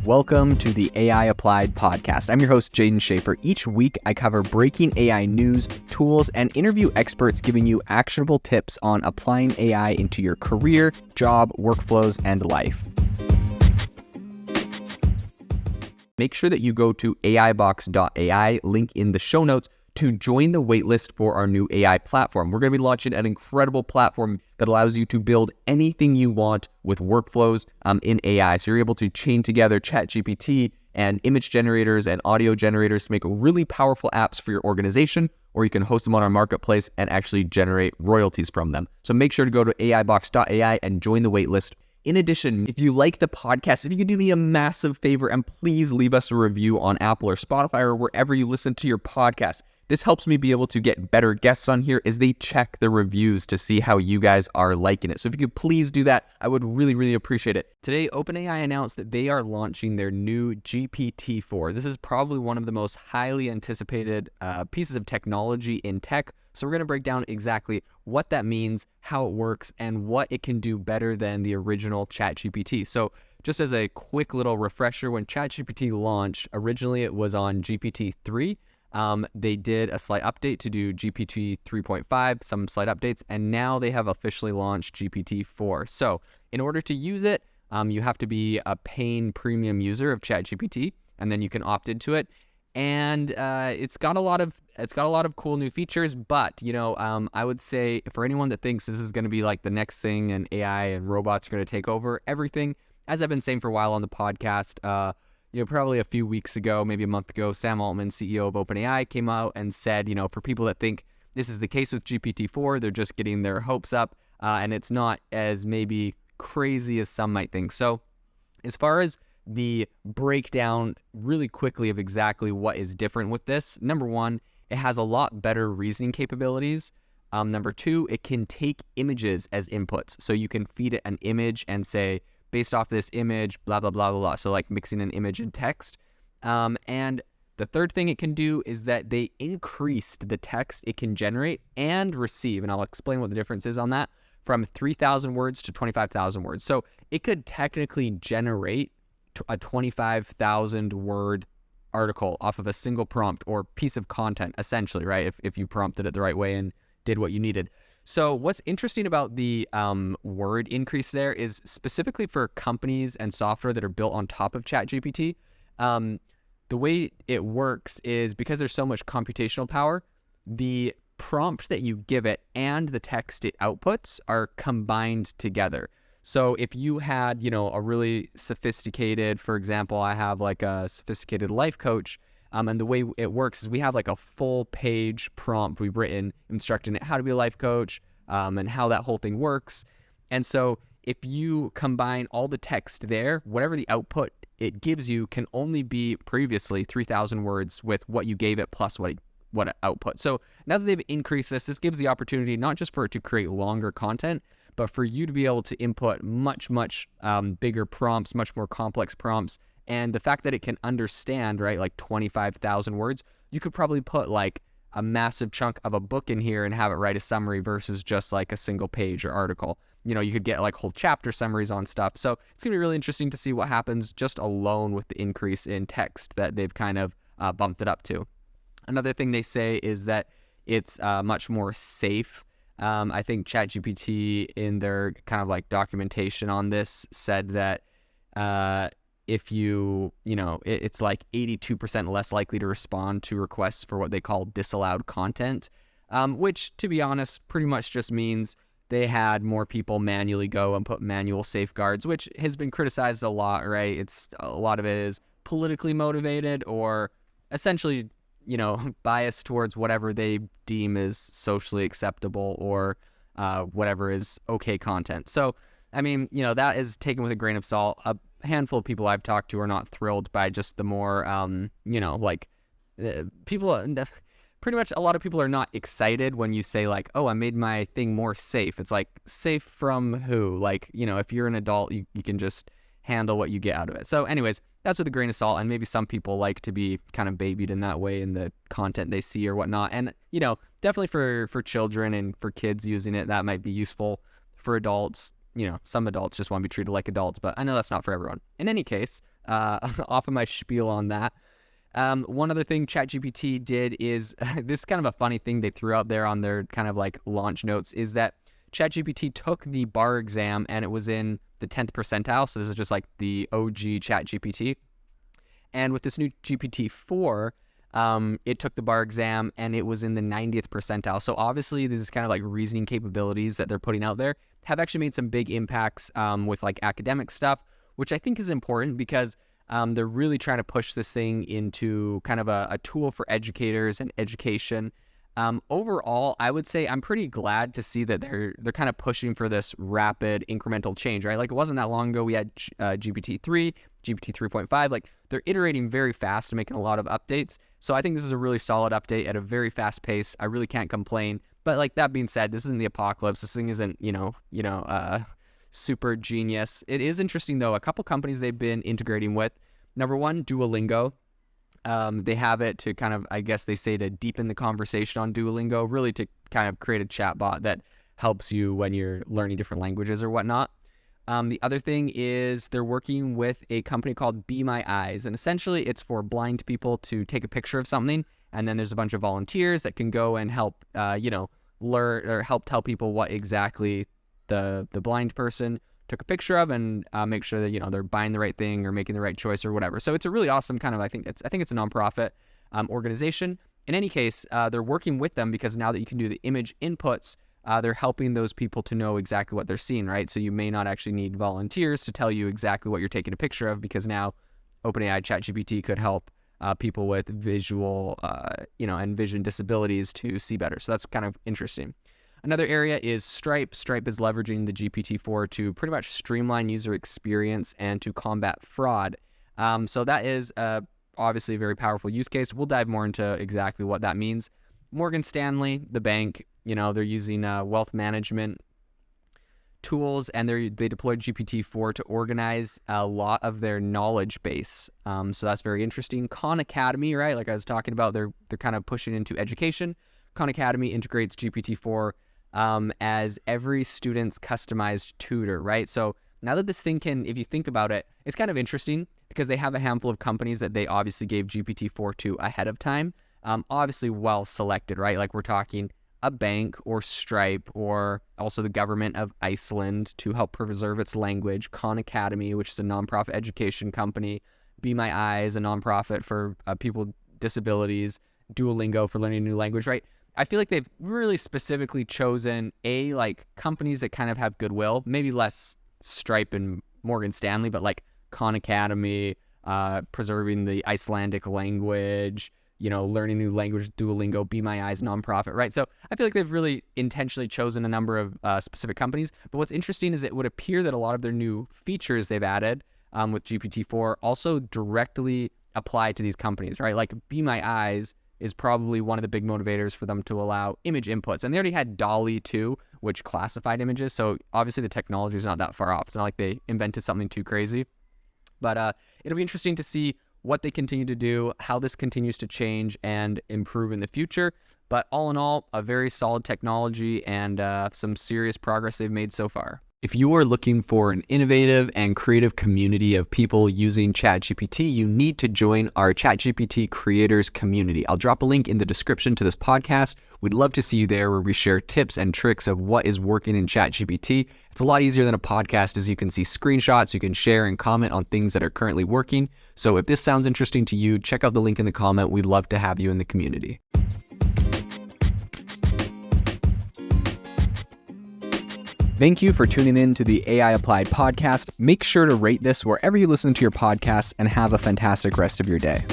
Welcome to the AI Applied podcast. I'm your host, Jaden Schaefer. Each week, I cover breaking AI news, tools, and interview experts giving you actionable tips on applying AI into your career, job, workflows, and life. Make sure that you go to aibox.ai, link in the show notes, to join the waitlist for our new AI platform. We're going to be launching an incredible platform that allows you to build anything you want with workflows in AI. So you're able to chain together ChatGPT and image generators and audio generators to make really powerful apps for your organization, or you can host them on our marketplace and actually generate royalties from them. So make sure to go to aibox.ai and join the waitlist. In addition, if you like the podcast, if you could do me a massive favor and please leave us a review on Apple or Spotify or wherever you listen to your podcast. This helps me be able to get better guests on here as they check the reviews to see how you guys are liking it. So if you could please do that, I would really appreciate it. Today, OpenAI announced that they are launching their new GPT-4. This is probably one of the most highly anticipated pieces of technology in tech. So we're going to break down exactly what that means, how it works, and what it can do better than the original ChatGPT. So just as a quick little refresher, when ChatGPT launched, originally it was on GPT-3. They did a slight update to do GPT 3.5, some slight updates, and now they have officially launched GPT-4. So in order to use it, you have to be a paying premium user of ChatGPT, and then you can opt into it. And it's got a lot of cool new features, but I would say for anyone that thinks this is going to be like the next thing and AI and robots are going to take over everything, as I've been saying for a while on the podcast, probably a few weeks ago, maybe a month ago, Sam Altman, CEO of OpenAI, came out and said, for people that think this is the case with GPT-4, they're just getting their hopes up, and it's not as maybe crazy as some might think. So as far as the breakdown really quickly of exactly what is different with this, number one, it has a lot better reasoning capabilities. Number two, it can take images as inputs. So you can feed it an image and say, based off this image, blah, blah, blah, blah, blah. So like mixing an image and text. And the third thing it can do is that they increased the text it can generate and receive. And I'll explain what the difference is on that, from 3,000 words to 25,000 words. So it could technically generate a 25,000 word article off of a single prompt or piece of content, essentially, right? If you prompted it the right way and did what you needed. So what's interesting about the word increase there is specifically for companies and software that are built on top of ChatGPT. The way it works is because there's so much computational power, the prompt that you give it and the text it outputs are combined together. So if you had, a really sophisticated, for example, I have like a sophisticated life coach, and the way it works is we have like a full page prompt we've written instructing it how to be a life coach, and how that whole thing works. And so if you combine all the text there, whatever the output it gives you can only be previously 3,000 words with what you gave it plus what output. So now that they've increased this gives the opportunity not just for it to create longer content, but for you to be able to input much bigger prompts, much more complex prompts. And the fact that it can understand, right, like 25,000 words, you could probably put like a massive chunk of a book in here and have it write a summary versus just like a single page or article. You could get like whole chapter summaries on stuff. So it's going to be really interesting to see what happens just alone with the increase in text that they've kind of bumped it up to. Another thing they say is that it's much more safe. I think ChatGPT in their kind of like documentation on this said that if it's like 82% less likely to respond to requests for what they call disallowed content, which, to be honest, pretty much just means they had more people manually go and put manual safeguards, which has been criticized a lot, right? A lot of it is politically motivated or essentially, biased towards whatever they deem as socially acceptable or whatever is okay content. So, I mean, that is taken with a grain of salt. A handful of people I've talked to are not thrilled by just the more, people, pretty much a lot of people are not excited when you say like, oh, I made my thing more safe. It's like, safe from who? Like, if you're an adult, you can just handle what you get out of it. So anyways, that's with a grain of salt. And maybe some people like to be kind of babied in that way in the content they see or whatnot. And, definitely for children and for kids using it, that might be useful. For adults, some adults just want to be treated like adults, but I know that's not for everyone. In any case, off of my spiel on that. One other thing ChatGPT did is this is kind of a funny thing they threw out there on their kind of like launch notes, is that ChatGPT took the bar exam and it was in the 10th percentile. So this is just like the OG ChatGPT. And with this new GPT-4, it took the bar exam and it was in the 90th percentile. So obviously, this is kind of like reasoning capabilities that they're putting out there have actually made some big impacts with like academic stuff, which I think is important because they're really trying to push this thing into kind of a tool for educators and education. Overall, I would say I'm pretty glad to see that they're kind of pushing for this rapid incremental change, right? Like it wasn't that long ago we had GPT-3, GPT-3.5. Like they're iterating very fast and making a lot of updates. So I think this is a really solid update at a very fast pace. I really can't complain. But like that being said, this isn't the apocalypse. This thing isn't, super genius. It is interesting though. A couple companies they've been integrating with. Number one, Duolingo. They have it to kind of, I guess they say, to deepen the conversation on Duolingo, really to kind of create a chatbot that helps you when you're learning different languages or whatnot. The other thing is they're working with a company called Be My Eyes, and essentially it's for blind people to take a picture of something, and then there's a bunch of volunteers that can go and help, learn or help tell people what exactly the blind person took a picture of, and make sure that they're buying the right thing or making the right choice or whatever. So it's a really awesome kind of, I think it's a nonprofit organization. In any case, they're working with them because now that you can do the image inputs, they're helping those people to know exactly what they're seeing, right? So you may not actually need volunteers to tell you exactly what you're taking a picture of, because now OpenAI ChatGPT could help people with visual, and vision disabilities to see better. So that's kind of interesting. Another area is Stripe. Stripe is leveraging the GPT-4 to pretty much streamline user experience and to combat fraud. So that is obviously a very powerful use case. We'll dive more into exactly what that means. Morgan Stanley, the bank, they're using wealth management tools, and they deployed GPT-4 to organize a lot of their knowledge base. So that's very interesting. Khan Academy, right? Like I was talking about, they're kind of pushing into education. Khan Academy integrates GPT-4 as every student's customized tutor, right? So now that this thing can, if you think about it, it's kind of interesting because they have a handful of companies that they obviously gave GPT-4 to ahead of time. Obviously well selected, right? Like we're talking a bank or Stripe, or also the government of Iceland to help preserve its language. Khan Academy, which is a nonprofit education company. Be My Eyes, a nonprofit for people with disabilities. Duolingo for learning a new language, right? I feel like they've really specifically chosen like companies that kind of have goodwill, maybe less Stripe and Morgan Stanley, but like Khan Academy, preserving the Icelandic language, learning new language, Duolingo, Be My Eyes, nonprofit, right? So I feel like they've really intentionally chosen a number of specific companies. But what's interesting is it would appear that a lot of their new features they've added with GPT-4 also directly apply to these companies, right? Like Be My Eyes is probably one of the big motivators for them to allow image inputs. And they already had DALL-E 2, which classified images. So obviously the technology is not that far off. It's not like they invented something too crazy. But it'll be interesting to see what they continue to do, how this continues to change and improve in the future. But all in all, a very solid technology and some serious progress they've made so far. If you are looking for an innovative and creative community of people using ChatGPT, you need to join our ChatGPT creators community. I'll drop a link in the description to this podcast. We'd love to see you there, where we share tips and tricks of what is working in ChatGPT. It's a lot easier than a podcast, as you can see screenshots, you can share and comment on things that are currently working. So if this sounds interesting to you, check out the link in the comment. We'd love to have you in the community. Thank you for tuning in to the AI Applied podcast. Make sure to rate this wherever you listen to your podcasts, and have a fantastic rest of your day.